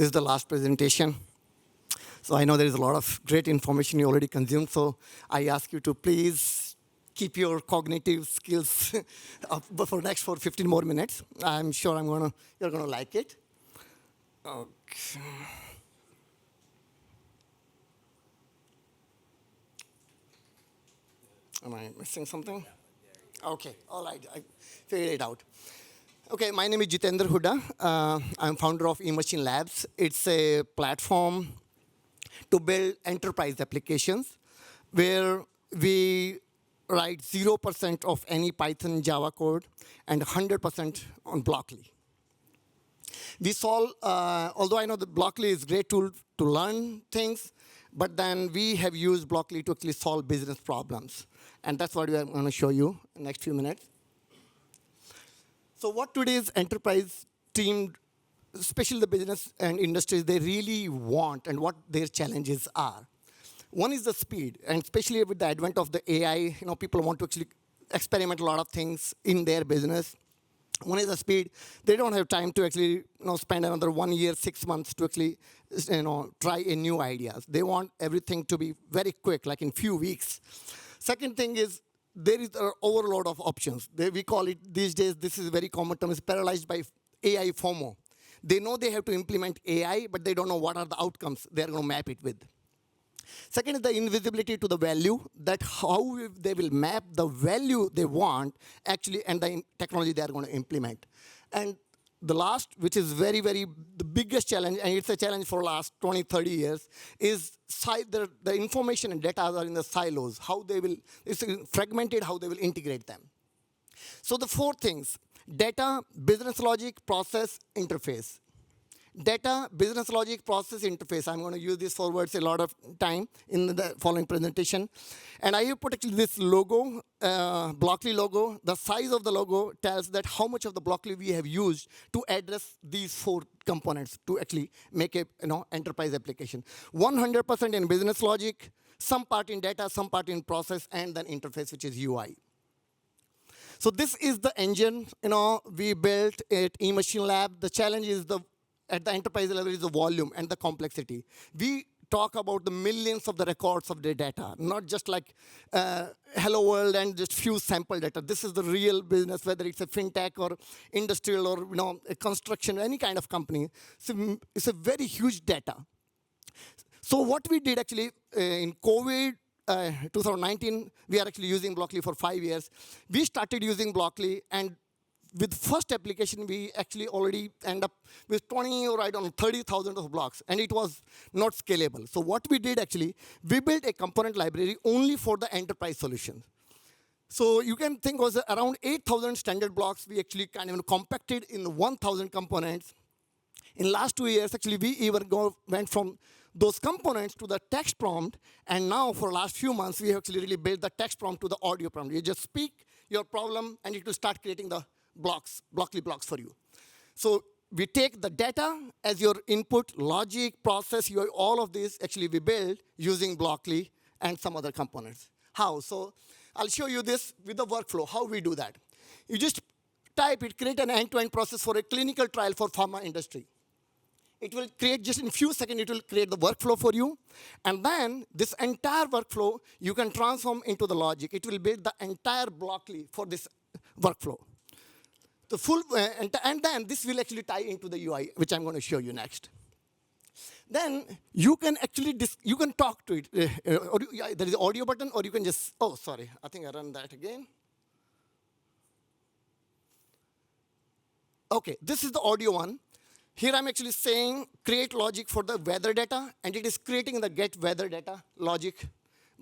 This is the last presentation. So I know there is a lot of great information you already consumed, so I ask you to please keep your cognitive skills up for 15 more minutes. I'm sure you're gonna like it. Okay. Am I missing something? Okay, all right, I figured it out. Okay, my name is Jitender Hooda. I'm founder of eMachineLabs. It's a platform to build enterprise applications where we write 0% of any Python Java code and 100% on Blockly. We solve, although I know that Blockly is a great tool to learn things, but then we have used Blockly to actually solve business problems. And that's what I'm going to show you in the next few minutes. So what today's enterprise team, especially the business and industries, they really want and what their challenges are. One is the speed, and especially with the advent of the AI, people want to actually experiment a lot of things in their business. One is the speed. They don't have time to actually spend another 1 year, 6 months to actually try a new ideas. They want everything to be very quick, like in few weeks. Second thing is there is an overload of options. We call it these days, this is a very common term, is paralyzed by AI FOMO. They know they have to implement AI, but they don't know what are the outcomes they're going to map it with. Second is the invisibility to the value, that how they will map the value they want actually and the technology they are going to implement. And the last, which is very, very the biggest challenge, and it's a challenge for the last 20, 30 years, is the information and data are in the silos, how they will, it's fragmented, how they will integrate them. So the four things: data, business logic, process, interface. Data, business logic, process, interface. I'm going to use these four words a lot of time in the following presentation. And I have put actually this logo, Blockly logo. The size of the logo tells that how much of the Blockly we have used to address these four components to actually make a enterprise application. 100% in business logic, some part in data, some part in process, and then interface, which is UI. So this is the engine we built at eMachineLabs. The challenge is at the enterprise level is the volume and the complexity. We talk about the millions of the records of the data, not just like hello world and just few sample data. This is the real business, whether it's a fintech or industrial or a construction, any kind of company. It's a very huge data. So what we did actually in COVID, 2019, we are actually using Blockly for 5 years. We started using Blockly, and with first application, we actually already end up with 20 or 30,000 of blocks, and it was not scalable. So what we did actually, we built a component library only for the enterprise solutions. So you can think was around 8,000 standard blocks we actually kind of compacted in 1,000 components. In last 2 years, actually, we even went from those components to the text prompt, and now for last few months, we have actually really built the text prompt to the audio prompt. You just speak your problem, and it will start creating the Blockly blocks for you. So we take the data as your input, logic, process, all of this actually we build using Blockly and some other components. How? So I'll show you this with the workflow, how we do that. You just type it, create an end-to-end process for a clinical trial for pharma industry. It will create, just in a few seconds, it will create the workflow for you. And then this entire workflow, you can transform into the logic. It will build the entire Blockly for this workflow. The full, and then this will actually tie into the UI, which I'm going to show you next. Then you can actually, you can talk to it. There is an audio button, or you can just, oh, sorry, I think I run that again. Okay, this is the audio one. Here I'm actually saying create logic for the weather data, and it is creating the get weather data logic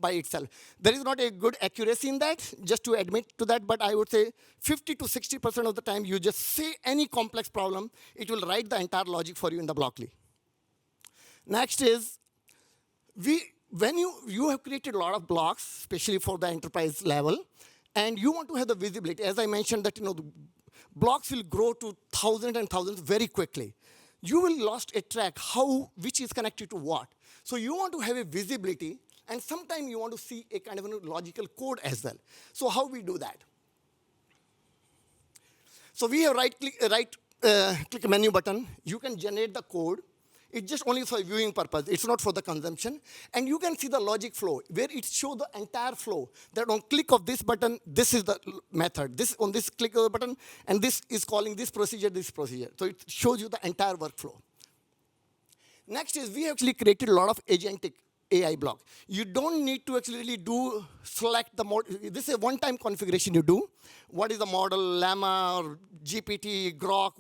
by itself. There is not a good accuracy in that, just to admit to that, but I would say 50 to 60% of the time, you just say any complex problem, it will write the entire logic for you in the Blockly. Next is, when you have created a lot of blocks, especially for the enterprise level, and you want to have the visibility, as I mentioned that the blocks will grow to thousands and thousands very quickly. You will lost a track which is connected to what. So you want to have a visibility, and sometimes you want to see a kind of logical code as well. So how we do that? So we have right click menu button. You can generate the code. It's just only for viewing purpose. It's not for the consumption. And you can see the logic flow, where it shows the entire flow. That on click of this button, this is the method. This on this click of the button, and this is calling this procedure, this procedure. So it shows you the entire workflow. Next is we actually created a lot of agentic AI block. You don't need to actually really select the model. This is a one-time configuration you do. What is the model, Llama or GPT, Grok,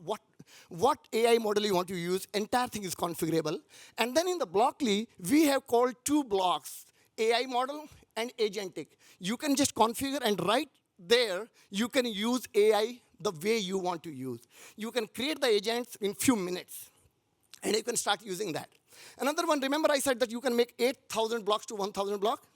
what AI model you want to use, entire thing is configurable. And then in the Blockly, we have called 2 blocks, AI model and agentic. You can just configure, and right there, you can use AI the way you want to use. You can create the agents in few minutes, and you can start using that. Another one, remember I said that you can make 8,000 blocks to 1,000 blocks?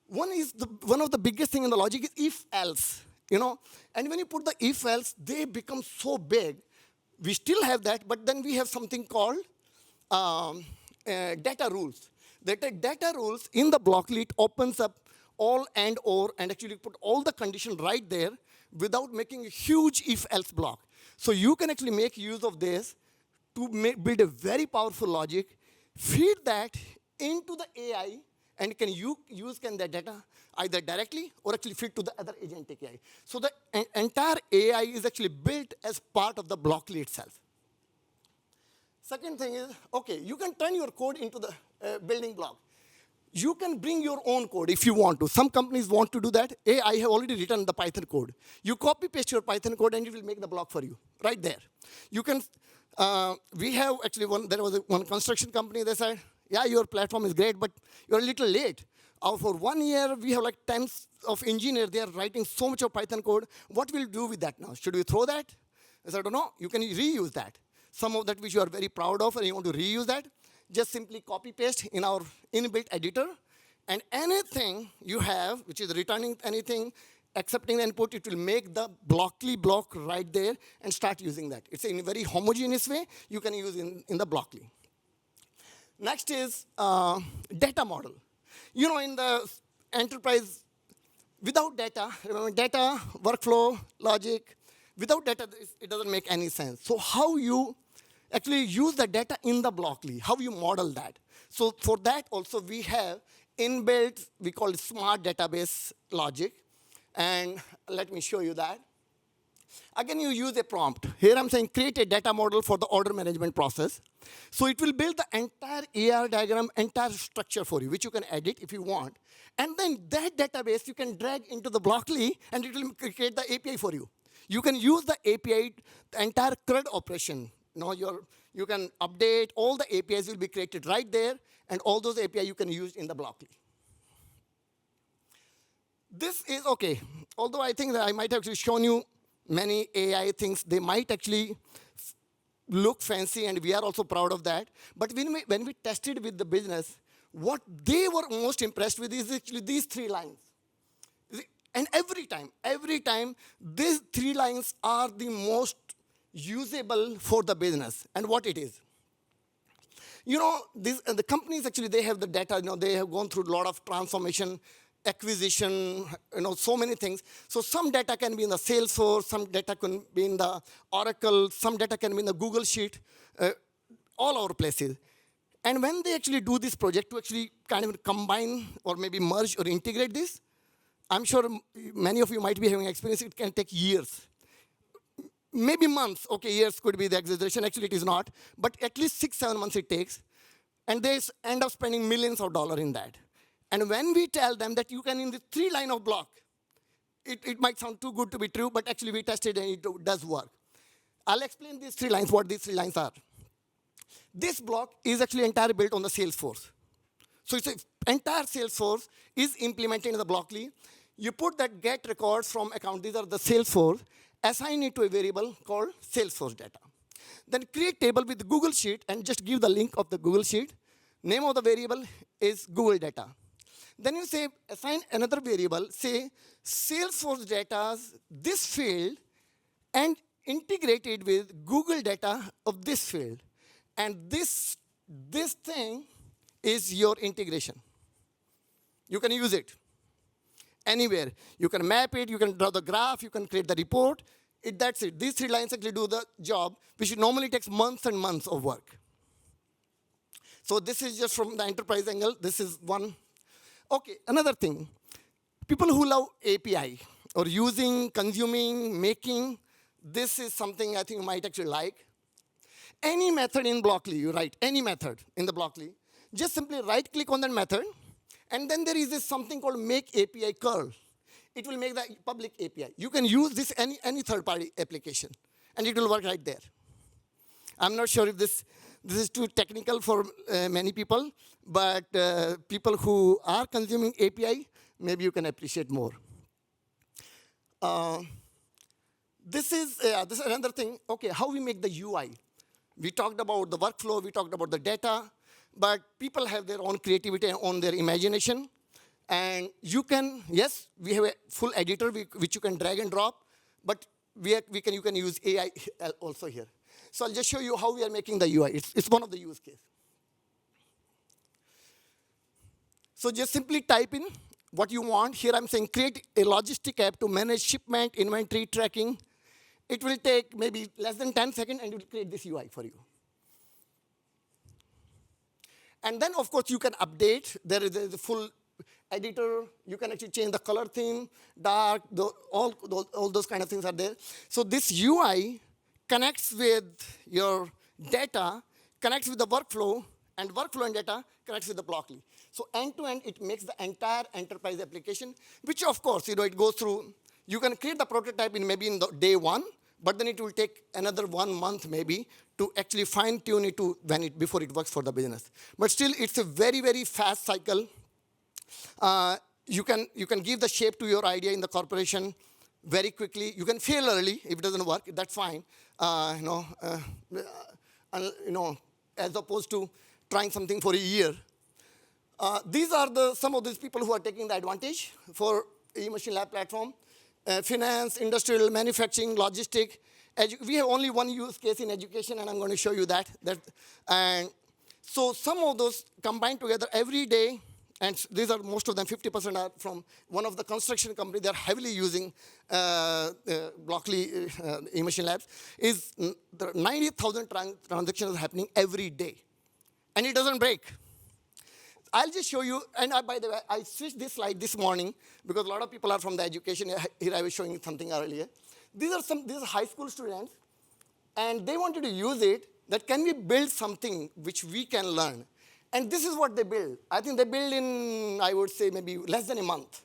One of the biggest thing in the logic is if-else. And when you put the if-else, they become so big. We still have that, but then we have something called data rules. The data rules in the Blockly, it opens up all and or, and actually put all the condition right there without making a huge if-else block. So you can actually make use of this to build a very powerful logic, feed that into the AI, and use the data either directly or actually feed to the other agentic AI. So the entire AI is actually built as part of the Blockly itself. Second thing is, okay, you can turn your code into the building block. You can bring your own code if you want to. Some companies want to do that. Hey, I have already written the Python code. You copy paste your Python code and it will make the block for you, right there. You can, we have actually there was one construction company, they said, yeah, your platform is great, but you're a little late. For 1 year, we have like tens of engineers. They are writing so much of Python code. What will we do with that now? Should we throw that? I said, no, you can reuse that. Some of that which you are very proud of and you want to reuse that, just simply copy paste in our inbuilt editor. And anything you have, which is returning anything, accepting the input, it will make the Blockly block right there and start using that. It's in a very homogeneous way you can use in the Blockly. Next is data model. In the enterprise, without data, remember data, workflow, logic, without data, it doesn't make any sense. So how you actually use the data in the Blockly, how you model that. So for that also we have inbuilt, we call it smart database logic. And let me show you that. Again, you use a prompt. Here I'm saying create a data model for the order management process. So it will build the entire AR diagram, entire structure for you, which you can edit if you want. And then that database you can drag into the Blockly, and it will create the API for you. You can use the API, the entire CRUD operation. You can update, all the APIs will be created right there, and all those APIs you can use in the Blockly. This is okay. Although I think that I might have actually shown you many AI things, they might actually look fancy, and we are also proud of that. But when we tested with the business, what they were most impressed with is actually these 3 lines. And every time, these 3 lines are the most usable for the business, and what it is. The companies actually, they have the data, they have gone through a lot of transformation, acquisition, so many things. So some data can be in the Salesforce, some data can be in the Oracle, some data can be in the Google Sheet, all our places. And when they actually do this project to actually kind of combine or maybe merge or integrate this, I'm sure many of you might be having experience, it can take years. Maybe months, okay, years could be the exaggeration, actually it is not, but at least 6-7 months it takes, and they end up spending millions of dollars in that. And when we tell them that you can in the 3 line of block, it might sound too good to be true, but actually we tested and it does work. I'll explain these 3 lines, what these 3 lines are. This block is actually entirely built on the Salesforce. So it's entire Salesforce is implemented in the Blockly. You put that get records from account, these are the Salesforce, assign it to a variable called Salesforce data. Then create table with Google Sheet and just give the link of the Google Sheet. Name of the variable is Google data. Then you say, assign another variable, say Salesforce data, this field, and integrate it with Google data of this field. And this thing is your integration. You can use it anywhere. You can map it, you can draw the graph, you can create the report. That's it. These 3 lines actually do the job, which normally takes months and months of work. So this is just from the enterprise angle. This is one. Okay, another thing. People who love API or using, consuming, making, this is something I think you might actually like. Any method in Blockly, you write any method in the Blockly, just simply right-click on that method, and then there is this something called make API curl. It will make the public API. You can use this any third-party application, and it will work right there. I'm not sure if this is too technical for many people, but people who are consuming API, maybe you can appreciate more. This is another thing. Okay, how we make the UI. We talked about the workflow, we talked about the data, but people have their own creativity and own their imagination. And you can, yes, we have a full editor which you can drag and drop, but you can use AI also here. So I'll just show you how we are making the UI. It's one of the use cases. So just simply type in what you want. Here I'm saying create a logistic app to manage shipment, inventory tracking. It will take maybe less than 10 seconds, and it will create this UI for you. And then, of course, you can update. There is a full editor. You can actually change the color theme, dark, all those kind of things are there. So this UI connects with your data, connects with the workflow, and workflow and data connects with the Blockly. So end-to-end, it makes the entire enterprise application, which, of course, it goes through. You can create the prototype maybe in day one, but then it will take another 1 month maybe to actually fine-tune it before it works for the business. But still, it's a very, very fast cycle. You can give the shape to your idea in the corporation very quickly. You can fail early if it doesn't work. That's fine. As opposed to trying something for a year. These are some of these people who are taking the advantage for eMachineLabs platform. Finance, industrial, manufacturing, logistic. We have only one use case in education, and I'm going to show you that. And so some of those combined together every day, and these are most of them, 50% are from one of the construction companies. They're heavily using Blockly eMachineLabs. Is 90,000 transactions happening every day, and it doesn't break. I'll just show you, and by the way, I switched this slide this morning because a lot of people are from the education. Here I was showing you something earlier. These are high school students, and they wanted to use it, that can we build something which we can learn? And this is what they build. I think they build in, I would say, maybe less than a month.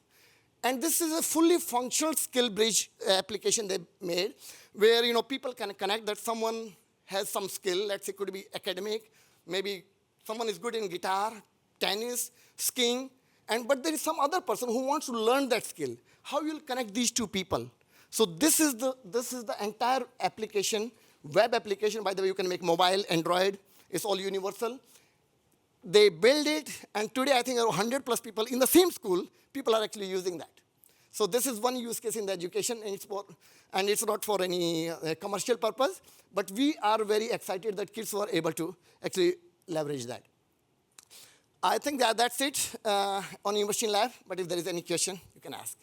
And this is a fully functional skill bridge application they made, where people can connect that someone has some skill. Let's say it could be academic, maybe someone is good in guitar, tennis, skiing, but there is some other person who wants to learn that skill. How you'll connect these two people? So this is the entire application, web application. By the way, you can make mobile, Android. It's all universal. They build it, and today I think there are 100 plus people in the same school. People are actually using that. So this is one use case in the education, and it's not for any commercial purpose. But we are very excited that kids were able to actually leverage that. I think that's it on eMachineLabs, but if there is any question, you can ask.